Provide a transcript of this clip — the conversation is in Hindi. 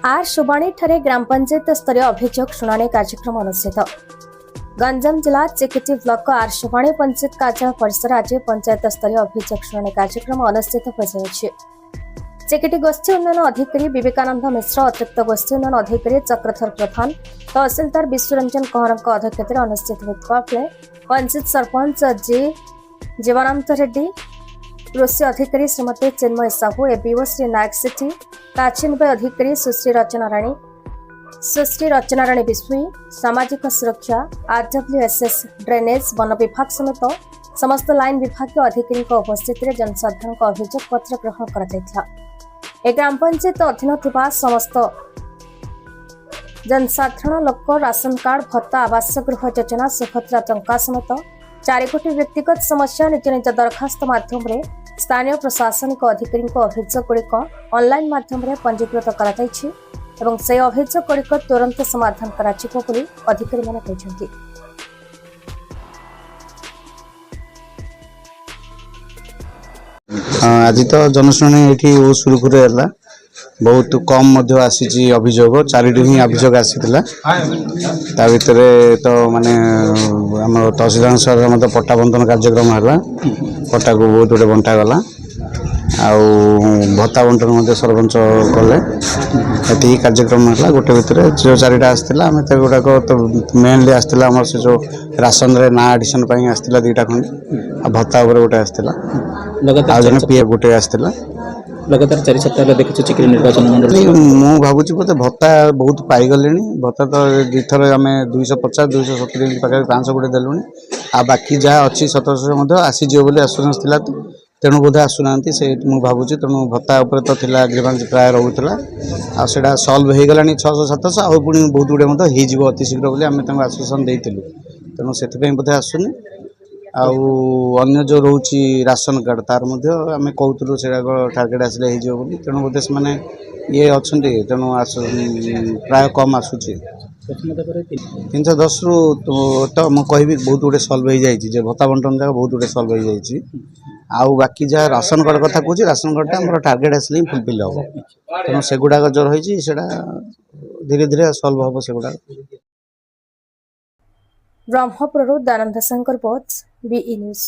आर सुबाणी ठारे ग्राम पंचायत स्तरीय अभियोग शुणाणी कार्यक्रम अनुष्ठित। गंजाम जिला चिकिटी ब्लॉक आर सुबाणी पंचायत कार्यालय परिसर आज पंचायत स्तरीय अभियोग शुणाणी कार्यक्रम अनुष्ठित हो चिकिटी गोष्ठी उन्नयन अधिकारी विवेकानंद मिश्र, अतिरिक्त गोष्ठी उन्नयन अधिकारी चक्रधर प्रधान, तहसीलदार विश्वरंजन कौर अध्यक्षत अनुष्ठित होता बेले पंचायत सरपंच जीवानंद रेड्डी, कृषि अधिकारी श्रीमती चिन्मय साहू, एबीओ श्री नायक सिटी, काचिनबाई अधिकारी सुश्री रचना राणी बिस्वी, सामाजिक सुरक्षा, आरडब्ल्यूएसएस, ड्रेनेज, वन विभाग समेत समस्त लाइन विभाग अधिकारी उपस्थित में जनसाधारण अभियोग पत्र ग्रहण कर ग्राम पंचायत अधीन थिबा समस्त जनसाधारण लोक राशन कार्ड, भत्ता, आवास गृह योजना, सुभद्रा टंका समेत 4 कोटी व्यक्तिगत समस्या निज निज दरखास्त माध्यम स्थानीय प्रशासनिक अधिकारी अभियोग गुड़िक ऑनलाइन माध्यम पंजीकृत कर से अभियोग गुड़िक तुरंत समाधान कर अधिकारी माने कहते। आज तो जनशुणी ये सुरखुरे है बहुत कम आसी अभियोग 4टी ही अभियोग आसीला भितर तो माने आम तहसीलदार सर मत पट्टा बंटन कार्यक्रम है पट्टा को बहुत गुटे बंटा गला भत्ता बंटन सरपंच कले ये कार्यक्रम है गोटे भितर जो 4टा आसाला आम गुड़ाक तो मेनली आसाला आम से जो राशन रे ना एडिशन आसाला 2टा खंड भत्ता गोटे आसाला जन पीए गोटे आसाला लगातार 4 सप्ताह देखु चिकिटी निर्वाचन मंडल मु भावुँ बोलते भत्ता बहुत पाईगले भत्ता तो दुईथर आम 250 270 पाखे 500 गोटे देलुँ आ बाकी जहाँ अच्छी 1700 आसीज बोली आश्वासन था तो तेणु बोधे आसुना से मुझे भावुँ तेणु भत्ता उपर तो थिला ग्रीवांस प्राय रोला आटा सल्व हो गला 600 700 आ पुणी बहुत गुटे हो अति शीघ्र बोली आम आश्वासन देलु तेणु से बोधे आसुनी अन्य जो रोची राशन कार्ड तार आम कहूँ से टार्गेट आसिले बोली तेणु बोधे से ये अच्छा तेणु प्राय कम आसूची 310 रु तो मुझे कहि बहुत गुटे सल्व हो जाए भत्ता बंटन जगह बहुत गुटे सल्व हो जाए आउ बाकी जहाँ राशन कार्ड कथा कहूँ राशन कार्ड आम टार्गेट आसिले ही फुलफिल हम तेणु से गुड़ाक जो रही धीरे धीरे सल्व हम से गुड़ा। ब्रह्मपुर दानंद शंकर बोध बीई न्यूज।